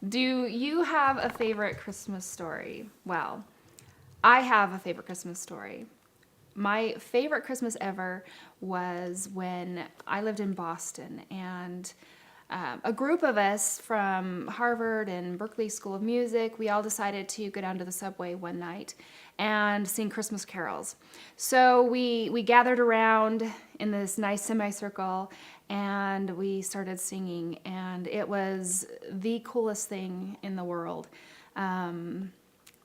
Do you have a favorite Christmas story? Well, I have a favorite Christmas story. My favorite Christmas ever was when I lived in Boston, and a group of us from Harvard and Berklee School of Music, we all decided to go down to the subway one night and sing Christmas carols. So we gathered around in this nice semicircle and we started singing, and it was the coolest thing in the world.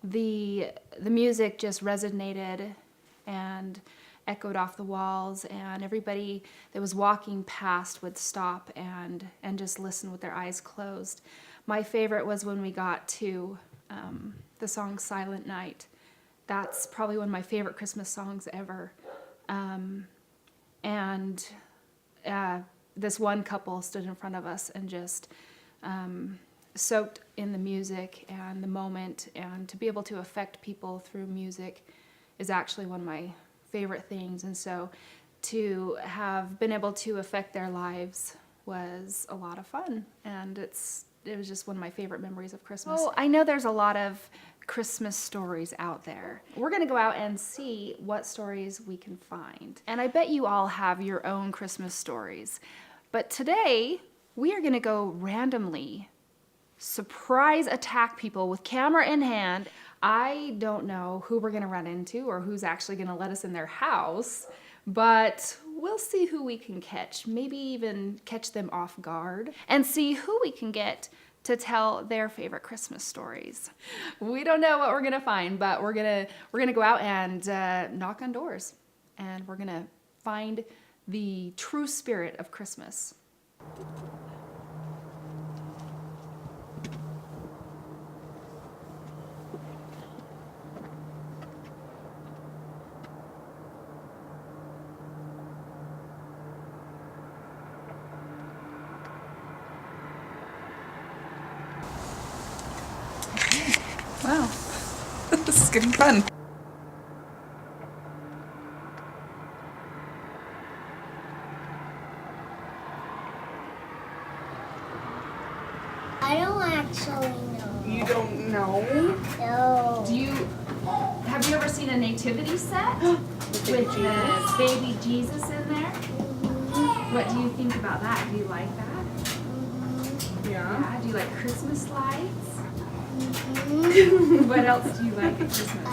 The music just resonated and echoed off the walls, and everybody that was walking past would stop and just listen with their eyes closed. My favorite was when we got to the song Silent Night. That's probably one of my favorite Christmas songs ever. And this one couple stood in front of us and just soaked in the music and the moment, and to be able to affect people through music is actually one of my favorite things. And so to have been able to affect their lives was a lot of fun, and it was just one of my favorite memories of Christmas. Oh, I know there's a lot of Christmas stories out there. We're gonna go out and see what stories we can find. And I bet you all have your own Christmas stories. But today, we are gonna go randomly surprise attack people with camera in hand. I don't know who we're gonna run into or who's actually gonna let us in their house, but we'll see who we can catch. Maybe even catch them off guard and see who we can get to tell their favorite Christmas stories. We don't know what we're gonna find, but we're gonna go out and knock on doors, and we're gonna find the true spirit of Christmas. Wow, this is getting fun. I don't actually know. You don't know? No. Have you ever seen a nativity set with the baby Jesus in there? What do you think about that? Do you like that? Yeah. Yeah. Do you like Christmas lights? Mhm. What else do you like at Christmas?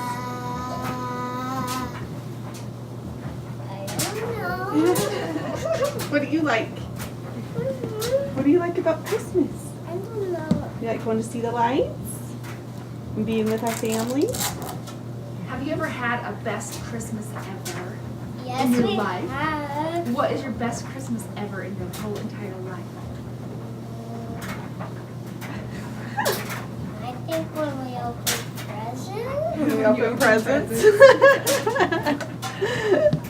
I don't know. What do you like? What do you like about Christmas? I don't know. You like going to see the lights? And being with our family? Have you ever had a best Christmas ever? Yes, In your we life? have. What is your best Christmas ever in your whole entire life? I think when we open presents. When we open presents.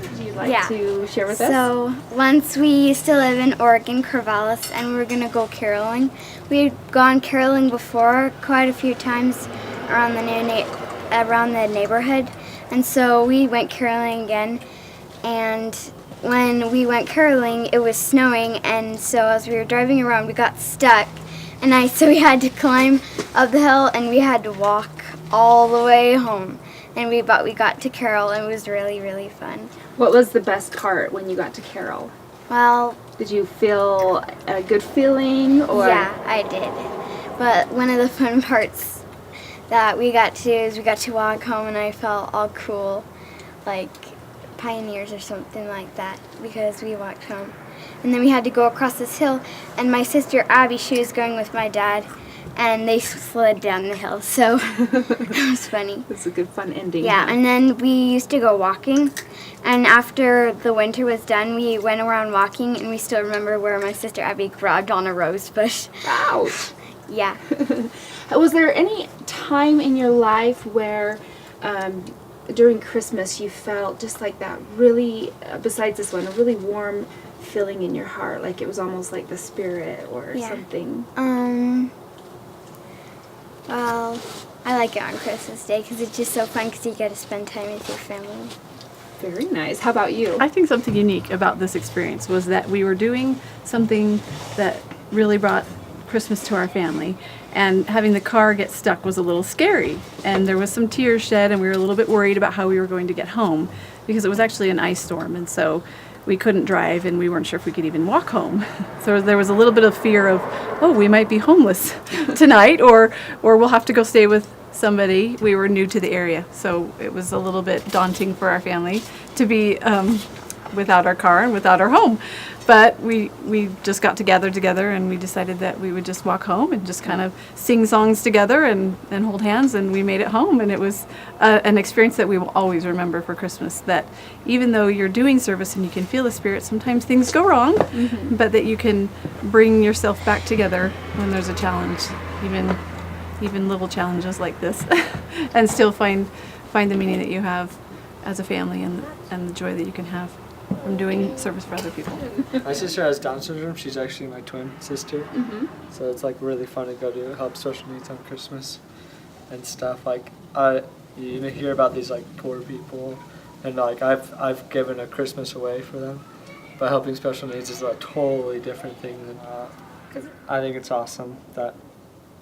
Would you like Yeah. to share with us? So once we used to live in Oregon, Corvallis, and we were gonna go caroling. We had gone caroling before quite a few times around the neighborhood, and so we went caroling again. And when we went caroling, it was snowing, and so as we were driving around, we got stuck, and so we had to climb up the hill, and we had to walk all the way home. And we got to carol, and it was really, really fun. What was the best part when you got to carol? Well, Did you feel a good feeling, or? yeah, I did. But one of the fun parts that we got to do is we got to walk home, and I felt all cool, like pioneers or something like that, because we walked home. And then we had to go across this hill, and my sister Abby, she was going with my dad, and they slid down the hill, so it was funny. It's a good fun ending. Yeah, and then we used to go walking, and after the winter was done, we went around walking, and we still remember where my sister Abby grabbed on a rose bush. Ouch. Yeah. Was there any time in your life where during Christmas you felt just like that really, besides this one, a really warm feeling in your heart, like it was almost like the spirit or Yeah. something? Well, I like it on Christmas Day because it's just so fun because you get to spend time with your family. Very nice. How about you? I think something unique about this experience was that we were doing something that really brought Christmas to our family, and having the car get stuck was a little scary, and there was some tears shed, and we were a little bit worried about how we were going to get home because it was actually an ice storm, and so we couldn't drive, and we weren't sure if we could even walk home. So there was a little bit of fear of, oh, we might be homeless tonight, or we'll have to go stay with somebody. We were new to the area, so it was a little bit daunting for our family to be without our car and without our home. But we just got together and we decided that we would just walk home and just kind of sing songs together and hold hands, and we made it home. And it was an experience that we will always remember for Christmas, that even though you're doing service and you can feel the Spirit, sometimes things go wrong, but that you can bring yourself back together when there's a challenge, even little challenges like this, and still find the meaning that you have as a family and the joy that you can have from doing service for other people. My sister has Down syndrome. She's actually my twin sister. So it's like really fun to go to help special needs on Christmas and stuff. Like you hear about these like poor people, and like I've given a Christmas away for them, but helping special needs is a totally different thing than I think it's awesome that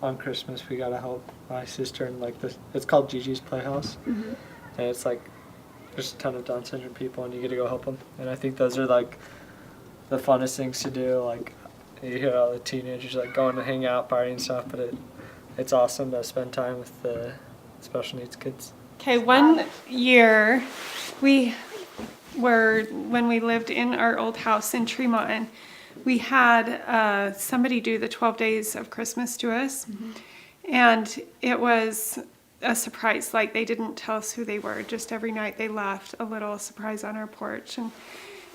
on Christmas we got to help my sister and like this. It's called Gigi's Playhouse, and it's like there's a ton of Down syndrome people, and you get to go help them. And I think those are like the funnest things to do. Like you hear all the teenagers like going to hang out, party and stuff, but it's awesome to spend time with the special needs kids. Okay, one year when we lived in our old house in Tremont, we had somebody do the 12 days of Christmas to us, and it was a surprise. Like, they didn't tell us who they were. Just every night they left a little surprise on our porch, and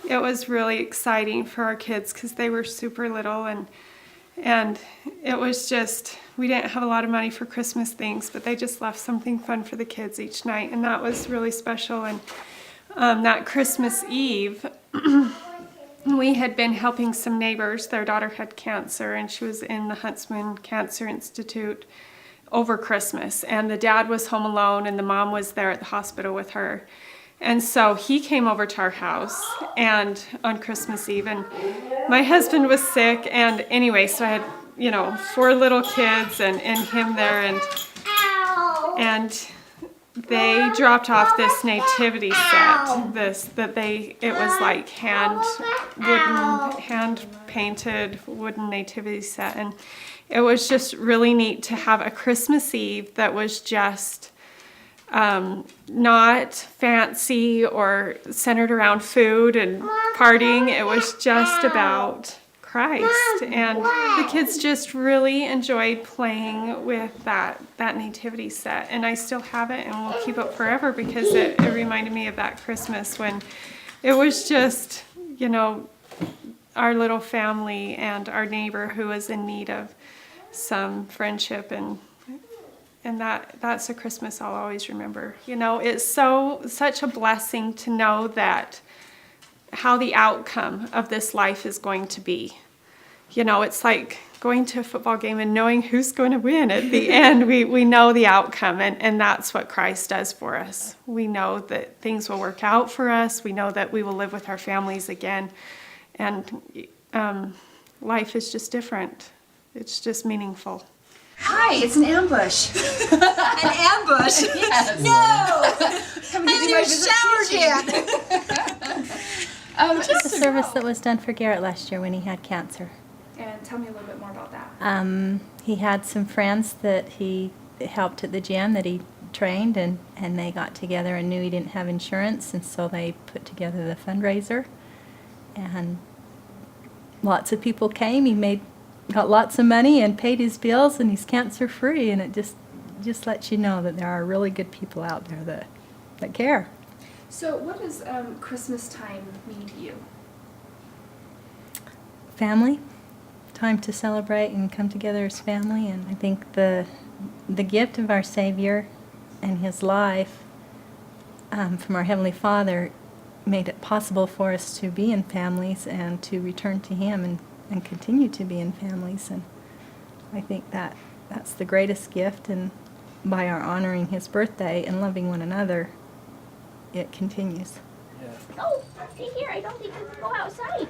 it was really exciting for our kids because they were super little, and it was just, we didn't have a lot of money for Christmas things, but they just left something fun for the kids each night, and that was really special. And that Christmas Eve, we had been helping some neighbors. Their daughter had cancer, and she was in the Huntsman Cancer Institute over Christmas, and the dad was home alone, and the mom was there at the hospital with her. And so he came over to our house and on Christmas Eve, and my husband was sick, and anyway, so I had 4 little kids and him there, and they dropped off this nativity set, it was like hand painted wooden nativity set, and it was just really neat to have a Christmas Eve that was just not fancy or centered around food and partying. It was just about Christ, and the kids just really enjoyed playing with that nativity set, and I still have it and will keep it forever because it reminded me of that Christmas when it was just our little family and our neighbor who was in need of some friendship, and that's a Christmas I'll always remember. It's such a blessing to know that how the outcome of this life is going to be. It's like going to a football game and knowing who's going to win at the end. We know the outcome, and that's what Christ does for us. We know that things will work out for us. We know that we will live with our families again, and life is just different. It's just meaningful. Hi, it's an ambush. An ambush? Yes. No! I haven't even showered yet. Just a service that was done for Garrett last year when he had cancer. And tell me a little bit more about that. He had some friends that he helped at the gym that he trained, and they got together and knew he didn't have insurance, and so they put together the fundraiser. And lots of people came. He got lots of money and paid his bills, and he's cancer free, and it just lets you know that there are really good people out there that care. So what does Christmas time mean to you? Family, time to celebrate and come together as family, and I think the gift of our Savior and his life from our Heavenly Father made it possible for us to be in families and to return to him and continue to be in families, and I think that's the greatest gift, and by our honoring his birthday and loving one another, it continues. Oh, stay here. I don't think you can go outside.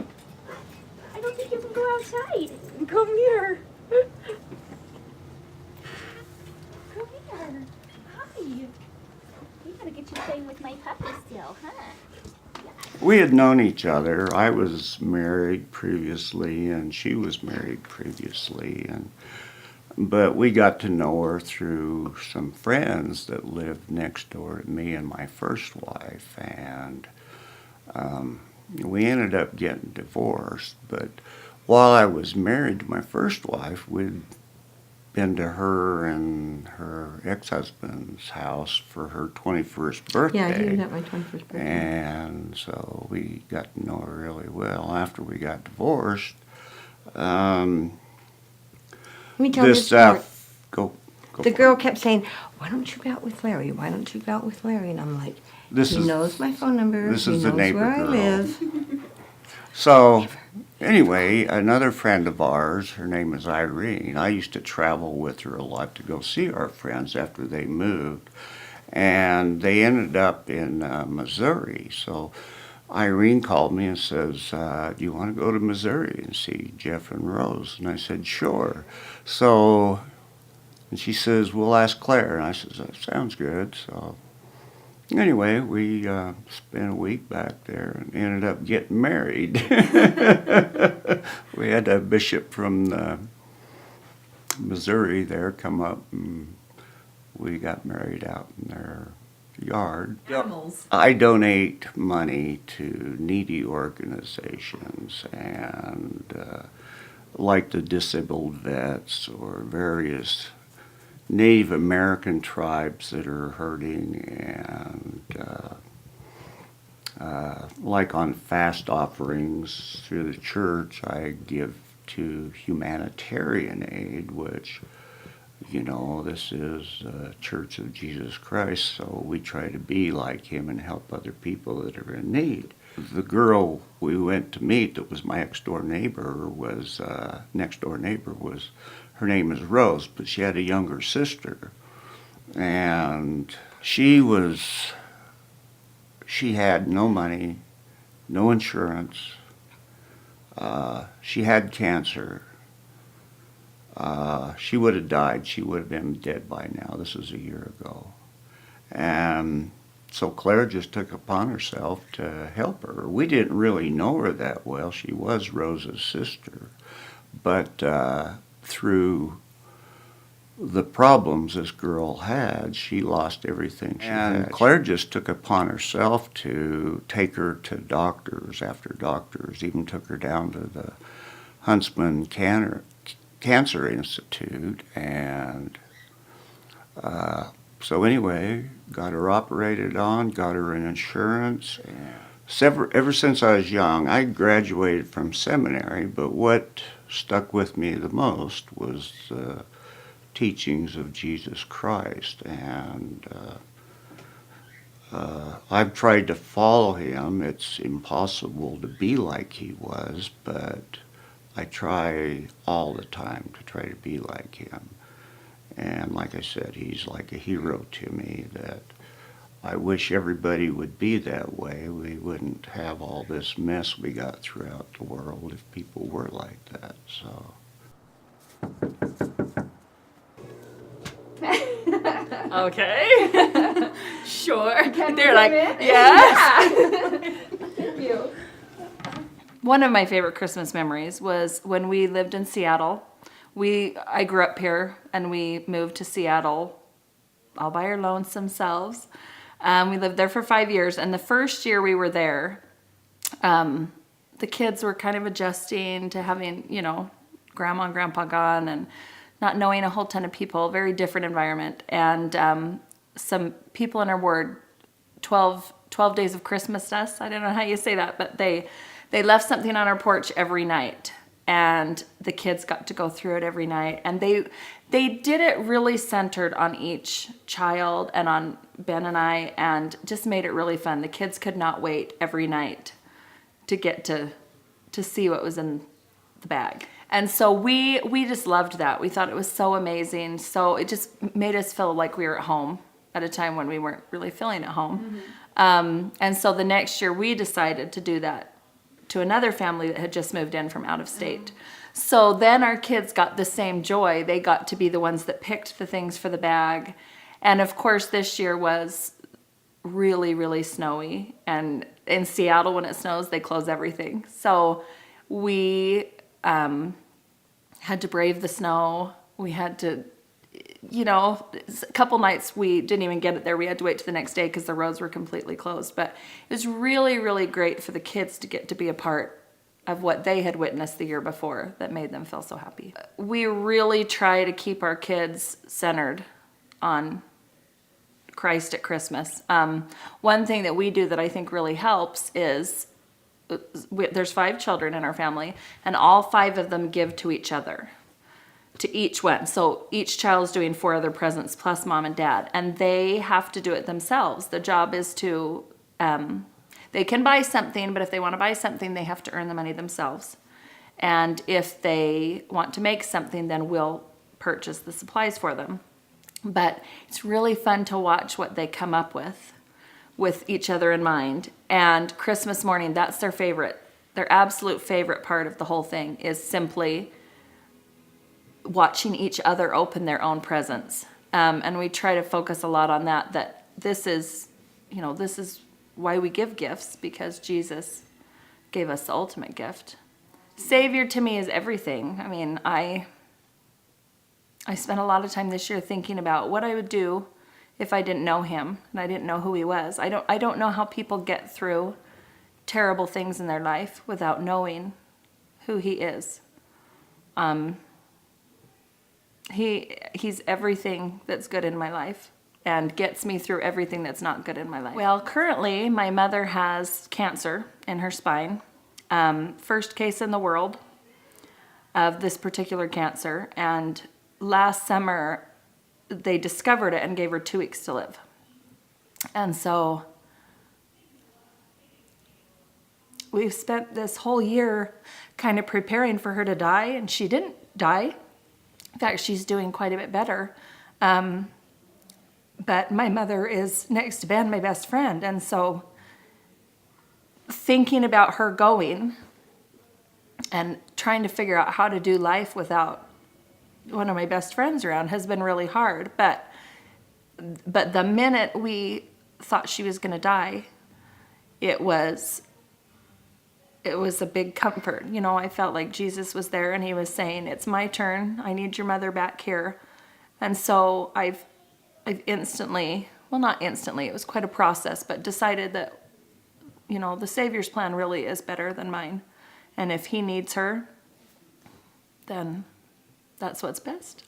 I don't think you can go outside. Come here. Come here. Hi. You gotta get you playing with my puppy still, huh? We had known each other. I was married previously, and she was married previously, but we got to know her through some friends that lived next door to me and my first wife, and we ended up getting divorced. But while I was married to my first wife, we'd been to her and her ex-husband's house for her 21st birthday. Yeah, he was at my 21st birthday. And so we got to know her really well. After we got divorced, Let me tell you this this part. go The for girl it. kept saying, "Why don't you go out with Larry? Why don't you go out with Larry?" And I'm like, This he is- knows my phone number. this He is the knows neighbor where I girl. live. So anyway, another friend of ours, her name is Irene. I used to travel with her a lot to go see our friends after they moved, and they ended up in Missouri. So Irene called me and says, do you want to go to Missouri and see Jeff and Rose? And I said, sure. So, and she says, we'll ask Claire. And I said, that sounds good. So anyway, we spent a week back there and ended up getting married. We had a bishop from Missouri there come up, and we got married out in their yard. Animals. I donate money to needy organizations, and like the Disabled Vets or various Native American tribes that are hurting, and like on fast offerings through the church, I give to humanitarian aid, which, you know, this is the Church of Jesus Christ, so we try to be like him and help other people that are in need. The girl we went to meet that was my next-door neighbor was, her name is Rose, but she had a younger sister. And she had no money, no insurance. She had cancer. She would have died. She would have been dead by now. This was a year ago. And so Claire just took upon herself to help her. We didn't really know her that well. She was Rose's sister. But through the problems this girl had, she lost everything she had. And Claire just took upon herself to take her to doctors after doctors, even took her down to the Huntsman Cancer Institute, and so anyway, got her operated on, got her an insurance. Ever since I was young, I graduated from seminary, but what stuck with me the most was the teachings of Jesus Christ, and I've tried to follow him. It's impossible to be like he was, but I try all the time to try to be like him. And like I said, he's like a hero to me that I wish everybody would be that way. We wouldn't have all this mess we got throughout the world if people were like that, so. Okay. Sure. Can we They're come like, in? yes. Thank you. One of my favorite Christmas memories was when we lived in Seattle. I grew up here, and we moved to Seattle all by our lonesome selves. We lived there for 5 years, and the first year we were there, the kids were kind of adjusting to having, you know, grandma and grandpa gone and not knowing a whole ton of people, very different environment. And some people in our ward, 12 days of Christmas us, I don't know how you say that, but they left something on our porch every night. And the kids got to go through it every night. And they did it really centered on each child and on Ben and I, and just made it really fun. The kids could not wait every night to get to see what was in the bag. And so we just loved that. We thought it was so amazing. So it just made us feel like we were at home at a time when we weren't really feeling at home. Mm-hmm. And so the next year we decided to do that to another family that had just moved in from out of state. So then our kids got the same joy. They got to be the ones that picked the things for the bag. And of course, this year was really, really snowy. And in Seattle, when it snows, they close everything. So we had to brave the snow. We had to, a couple nights we didn't even get it there. We had to wait till the next day because the roads were completely closed. But it was really, really great for the kids to get to be a part of what they had witnessed the year before that made them feel so happy. We really try to keep our kids centered on Christ at Christmas. One thing that we do that I think really helps is there's 5 children in our family, and all 5 of them give to each other, to each one. So each child is doing 4 other presents plus mom and dad, and they have to do it themselves. The job is to, they can buy something, but if they want to buy something, they have to earn the money themselves. And if they want to make something, then we'll purchase the supplies for them. But it's really fun to watch what they come up with each other in mind. And Christmas morning, that's their favorite. Their absolute favorite part of the whole thing is simply watching each other open their own presents. And we try to focus a lot on that this is why we give gifts, because Jesus gave us the ultimate gift. Savior to me is everything. I mean, I spent a lot of time this year thinking about what I would do if I didn't know him and I didn't know who he was. I don't know how people get through terrible things in their life without knowing who he is. He's everything that's good in my life and gets me through everything that's not good in my life. Well, currently my mother has cancer in her spine. First case in the world of this particular cancer, and last summer they discovered it and gave her 2 weeks to live. And so we've spent this whole year kind of preparing for her to die, and she didn't die. In fact, she's doing quite a bit better. But my mother is next to Ben, my best friend, and so thinking about her going and trying to figure out how to do life without one of my best friends around has been really hard. But the minute we thought she was going to die, it was a big comfort. I felt like Jesus was there and he was saying, "It's my turn. I need your mother back here." And so I've instantly, well, not instantly, it was quite a process, but decided that, the Savior's plan really is better than mine. And if he needs her, then that's what's best.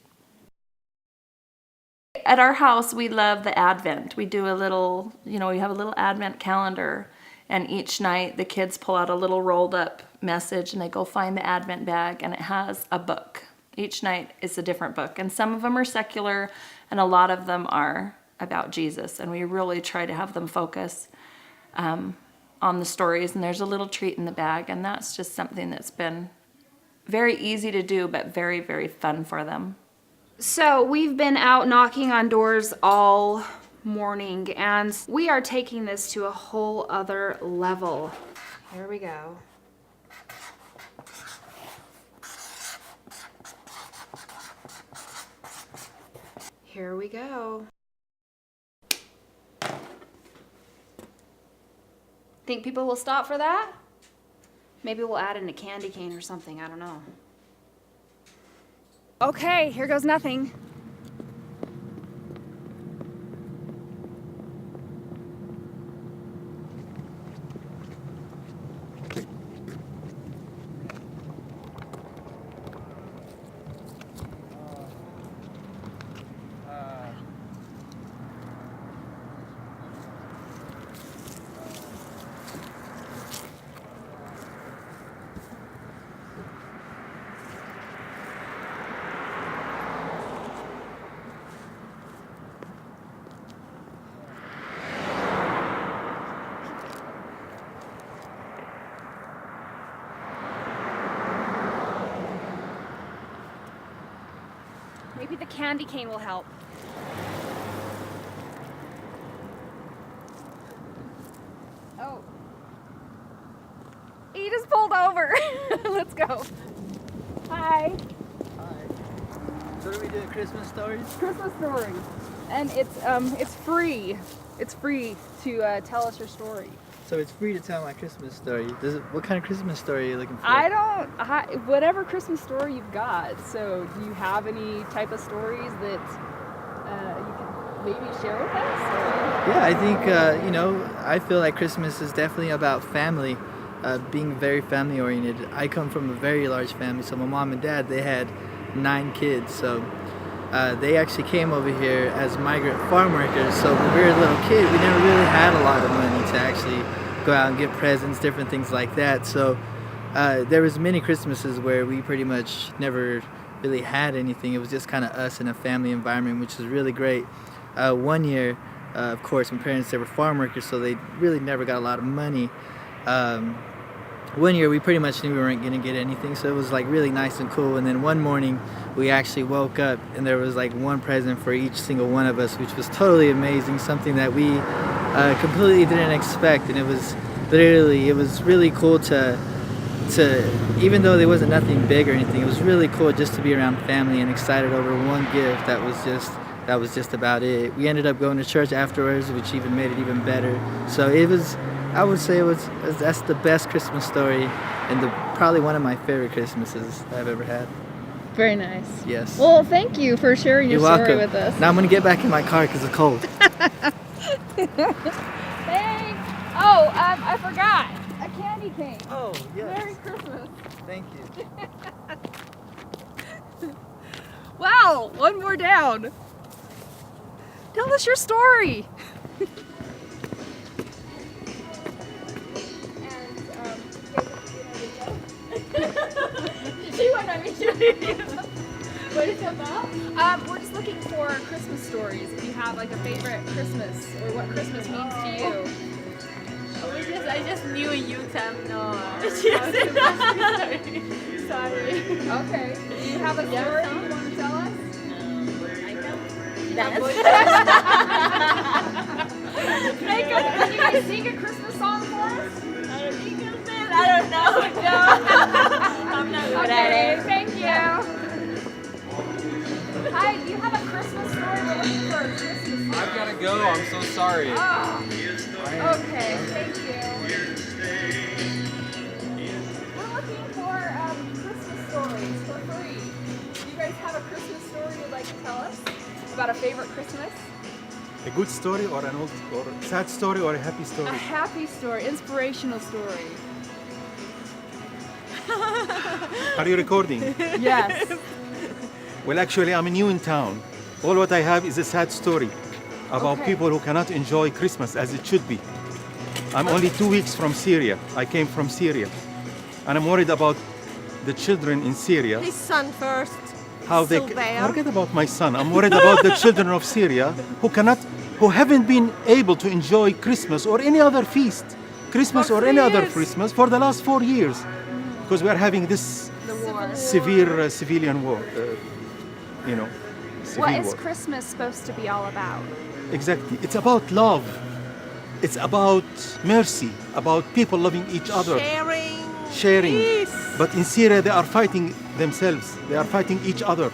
At our house, we love the Advent. We do a little, we have a little Advent calendar, and each night the kids pull out a little rolled up message and they go find the Advent bag, and it has a book. Each night is a different book, and some of them are secular and a lot of them are about Jesus, and we really try to have them focus on the stories, and there's a little treat in the bag, and that's just something that's been very easy to do, but very, very fun for them. So we've been out knocking on doors all morning, and we are taking this to a whole other level. Here we go. Here we go. Think people will stop for that? Maybe we'll add in a candy cane or something, I don't know. Okay, here goes nothing. Maybe the candy cane will help. Oh. He just pulled over. Let's go. Hi. So are we doing Christmas stories? Christmas stories, and it's free. It's free to tell us your story. So it's free to tell my Christmas story. What kind of Christmas story are you looking for? Whatever Christmas story you've got. So do you have any type of stories that you can maybe share with us? Or? Yeah, I think, I feel like Christmas is definitely about family, being very family oriented. I come from a very large family, so my mom and dad, they had 9 kids. So they actually came over here as migrant farm workers. So when we were a little kid, we never really had a lot of money to actually go out and get presents, different things like that. So there was many Christmases where we pretty much never really had anything. It was just kind of us in a family environment, which was really great. One year, of course, my parents, they were farm workers, so they really never got a lot of money. One year we pretty much knew we weren't going to get anything, so it was like really nice and cool. And then one morning we actually woke up and there was like one present for each single one of us, which was totally amazing, something that we completely didn't expect. And it was really cool to even though there wasn't nothing big or anything, it was really cool just to be around family and excited over one gift that was just about it. We ended up going to church afterwards, which even made it even better. So I would say that's the best Christmas story and probably one of my favorite Christmases I've ever had. Very nice. Yes. Well, thank you for sharing your You're story welcome. with us. Now I'm gonna get back in my car because it's cold. Thanks. Oh, I forgot. A candy cane. Oh, yes. Merry Christmas. Thank you. Wow, one more down. Tell us your story. She went on me What is it about? We're just looking for Christmas stories. If you have like a favorite Christmas or what Christmas means to you. I just knew you, Tam. No. Sorry. Okay. Do you have a story you want to tell us? Can you guys sing a Christmas song for us? I don't know. No. I'm not good at it. Thank you. Hi, do you have a Christmas story? We're looking for a Christmas story. I've got to go. I'm so sorry. Oh, okay. Thank you. We're looking for Christmas stories for free. Do you guys have a Christmas story you'd like to tell us about a favorite Christmas? A good story or an old or sad story or a happy story? A happy story, inspirational story. Are you recording? Yes. Well, actually, I'm new in town. All what I have is a sad story about people who cannot enjoy Christmas as it should be. I'm only 2 weeks from Syria. I came from Syria. And I'm worried about the children in Syria. His son first. How they Still there. forget about my son. I'm worried about the children of Syria who haven't been able to enjoy Christmas or any other feast, Christmas or any other Christmas for the last 4 years, because we are having this severe civilian war. What is Christmas supposed to be all about? Exactly. It's about love. It's about mercy, about people loving each other. Sharing. Peace. But in Syria, they are fighting themselves. They are fighting each other.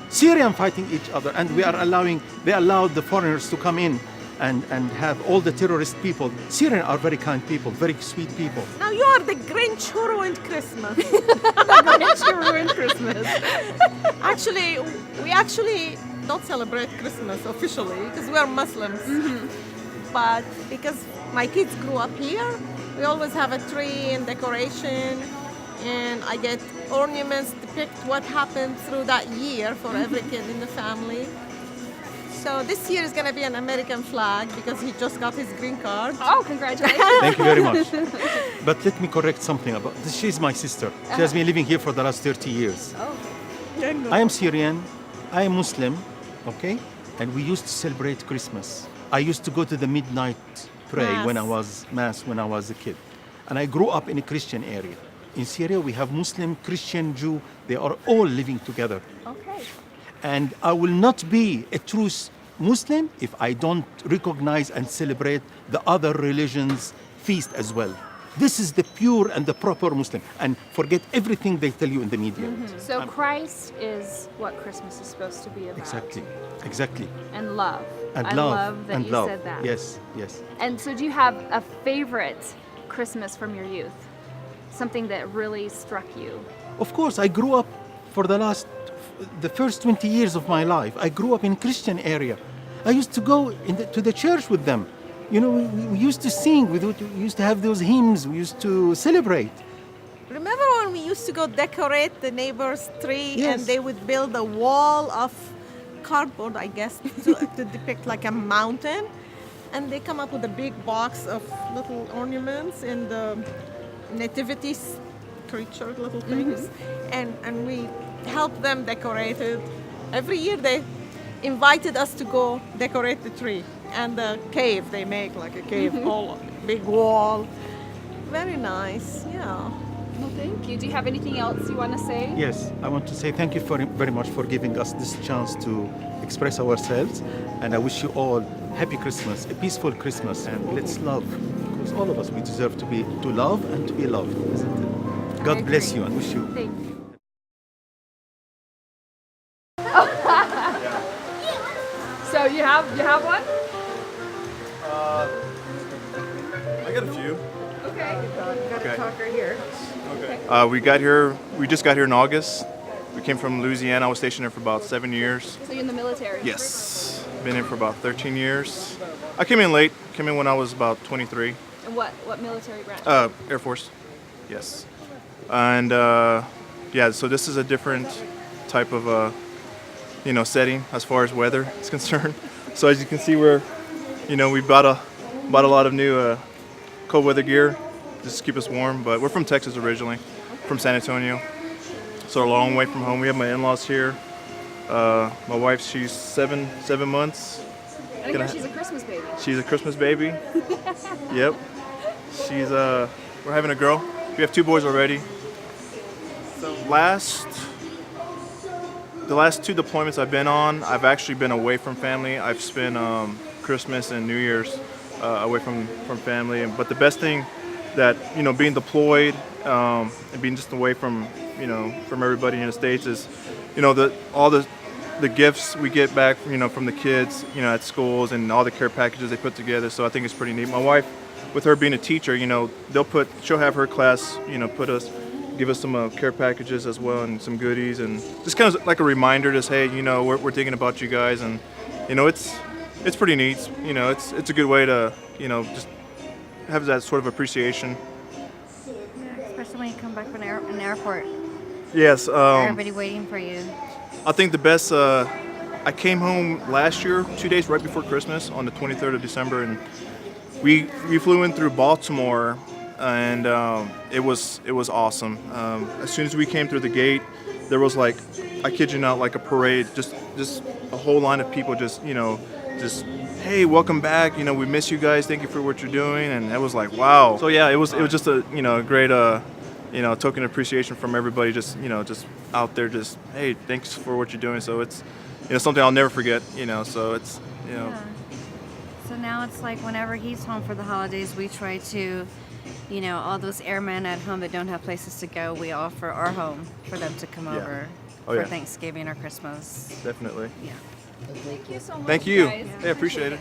Syrian fighting each other. And they allowed the foreigners to come in and have all the terrorist people. Syrians are very kind people, very sweet people. Now you are the Grinch who ruined Christmas. The Grinch who ruined Christmas. Actually, we actually don't celebrate Christmas officially because we are Muslims. But because my kids grew up here, we always have a tree and decoration, and I get ornaments depict what happened through that year for every kid in the family. So this year is going to be an American flag because he just got his green card. Oh, congratulations. Thank you very much. But let me correct something about this. She's my sister. She has been living here for the last 30 years. Oh. I am Syrian. I am Muslim. Okay? And we used to celebrate Christmas. I used to go to the midnight pray when I was a kid. And I grew up in a Christian area. In Syria, we have Muslim, Christian, Jew. They are all living together. Okay. And I will not be a true Muslim if I don't recognize and celebrate the other religions' feast as well. This is the pure and the proper Muslim. And forget everything they tell you in the media. So Christ is what Christmas is supposed to be about. Exactly, exactly. And love. And I love, that and you love. said that. Yes, yes. And so do you have a favorite Christmas from your youth? Something that really struck you? Of course, I grew up for the first 20 years of my life. I grew up in a Christian area. I used to go to the church with them. You know, we used to sing, we used to have those hymns, we used to celebrate. Remember when we used to go decorate the neighbor's tree Yes. and they would build a wall of cardboard, I guess, to depict like a mountain? And they come up with a big box of little ornaments and the nativity creature, little things. And we helped them decorate it. Every year they invited us to go decorate the tree. And the cave, they make like a cave, whole big wall. Very nice, yeah. Well, thank you. Do you have anything else you want to say? Yes, I want to say thank you very much for giving us this chance to express ourselves. And I wish you all happy Christmas, a peaceful Christmas, and let's love. Because all of us, we deserve to love and to be loved, isn't it? God bless you and wish you. Thank you. So you have one? I got a few. Okay. Got a talker here. Okay. We just got here in August. We came from Louisiana. I was stationed there for about 7 years. So you're in the military? Yes. Been in for about 13 years. I came in late. Came in when I was about 23. And what military branch? Air Force. Yes. And yeah, so this is a different type of setting as far as weather is concerned. So as you can see, we bought a lot of new cold weather gear just to keep us warm. But we're from Texas originally, from San Antonio, so a long way from home. We have my in-laws here. My wife, she's seven months. I hear she's a Christmas baby. She's a Christmas baby. Yep. She's we're having a girl. We have 2 boys already. The last 2 deployments I've been on, I've actually been away from family. I've spent Christmas and New Year's away from family. But the best thing that, being deployed and being just away from everybody in the States is, all the gifts we get back, from the kids, at schools and all the care packages they put together. So I think it's pretty neat. My wife, with her being a teacher, she'll have her class, give us some care packages as well and some goodies, and just kind of like a reminder, just hey, we're thinking about you guys, and it's pretty neat. It's a good way to just have that sort of appreciation. Yeah, especially when you come back from an airport. Yes. Everybody waiting for you. I think the best. I came home last year, 2 days right before Christmas, on the 23rd of December, and we flew in through Baltimore. And it was awesome. As soon as we came through the gate, there was like, I kid you not, like a parade, just a whole line of people just hey, welcome back, we miss you guys, thank you for what you're doing, and it was like, wow. So yeah, it was just a great token of appreciation from everybody, just out there, just hey, thanks for what you're doing. So it's something I'll never forget, so it's Yeah. So now it's like whenever he's home for the holidays, we try to, all those airmen at home that don't have places to go, we offer our home for them to come over for Thanksgiving or Christmas. Definitely. Yeah. Thank you so much. Thank you. Guys. Hey, appreciate it.